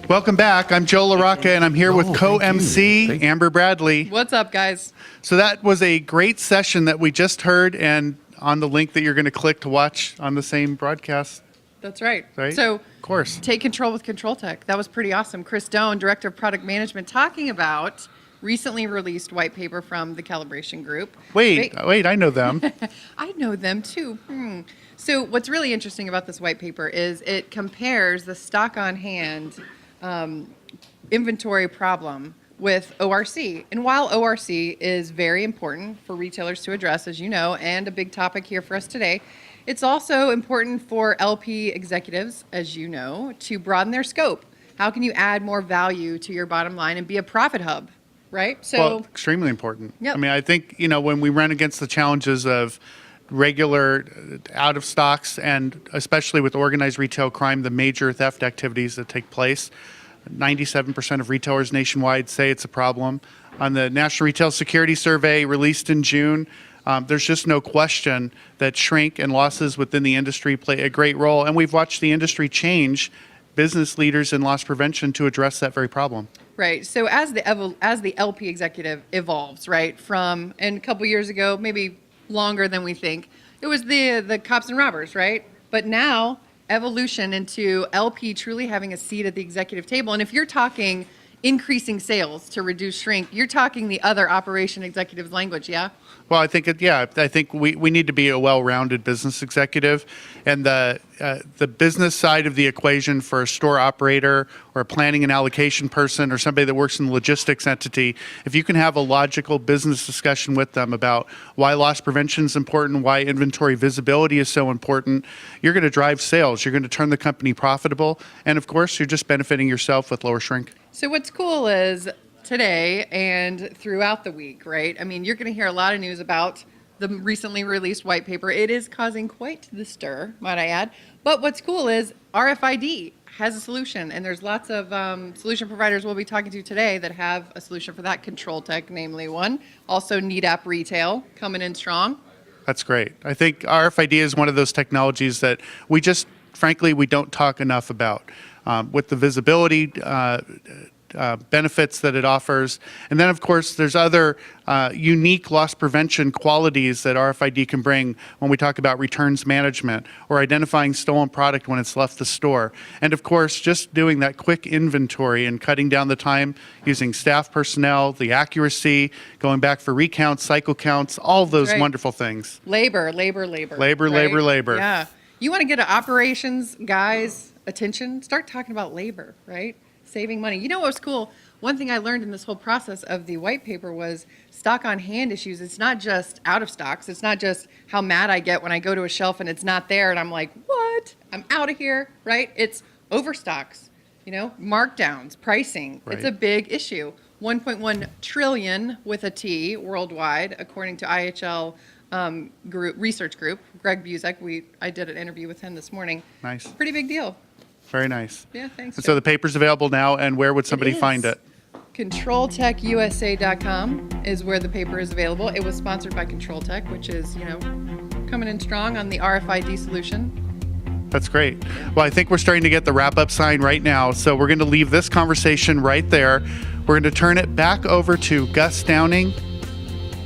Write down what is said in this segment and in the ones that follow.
Welcome back. I'm Joe LaRocca, and I'm here with co-MC Amber Bradley. What's up, guys? So that was a great session that we just heard, and on the link that you're going to click to watch on the same broadcast. That's right. Right? So, of course. Take control with Control Tech. That was pretty awesome. Chris Doan, Director of Product Management, talking about recently released white paper from the Calibration Group. Wait, I know them. I know them too. So what's really interesting about this white paper is it compares the stock on hand inventory problem with ORC. And while ORC is very important for retailers to address, as you know, and a big topic here for us today, it's also important for LP executives, as you know, to broaden their scope. How can you add more value to your bottom line and be a profit hub, right? So, well, extremely important. Yep. I mean, I think, when we run against the challenges of regular out of stocks, and especially with organized retail crime, the major theft activities that take place, 97% of retailers nationwide say it's a problem. On the National Retail Security Survey released in June, there's just no question that shrink and losses within the industry play a great role. And we've watched the industry change business leaders in loss prevention to address that very problem. Right. So as the LP executive evolves, right, and a couple years ago, maybe longer than we think, it was the cops and robbers, right? But now evolution into LP truly having a seat at the executive table. And if you're talking increasing sales to reduce shrink, you're talking the other operation executive's language, yeah? Well, I think I think we need to be a well-rounded business executive, and the business side of the equation for a store operator or a planning and allocation person or somebody that works in the logistics entity. If you can have a logical business discussion with them about why loss prevention is important, why inventory visibility is so important, you're going to drive sales. You're going to turn the company profitable, and of course, you're just benefiting yourself with lower shrink. So what's cool is today and throughout the week, right? I mean, you're going to hear a lot of news about the recently released white paper. It is causing quite the stir, might I add. But what's cool is RFID has a solution, and there's lots of solution providers we'll be talking to today that have a solution for that. Control Tech, namely one. Also, NeedApp Retail coming in strong. That's great. I think RFID is one of those technologies that we just, frankly, we don't talk enough about. With the visibility benefits that it offers. And then, of course, there's other unique loss prevention qualities that RFID can bring when we talk about returns management or identifying stolen product when it's left the store. And, of course, just doing that quick inventory and cutting down the time using staff personnel, the accuracy, going back for recounts, cycle counts, all of those wonderful things. Labor. Labor. Yeah. You want to get an operations guy's attention? Start talking about labor, right? Saving money. You know what was cool? One thing I learned in this whole process of the white paper was stock on hand issues. It's not just out of stocks. It's not just how mad I get when I go to a shelf and it's not there and I'm like, what? I'm out of here, right? It's overstocks, markdowns, pricing. Right. It's a big issue. 1.1 trillion with a T worldwide, according to IHL research group. Greg Buzek, I did an interview with him this morning. Nice. Pretty big deal. Very nice. Yeah, thanks. And so the paper's available now, and where would somebody find it? ControlTechUSA.com is where the paper is available. It was sponsored by Control Tech, which is, coming in strong on the RFID solution. That's great. Well, I think we're starting to get the wrap-up sign right now, so we're going to leave this conversation right there. We're going to turn it back over to Gus Downing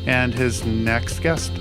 and his next guest.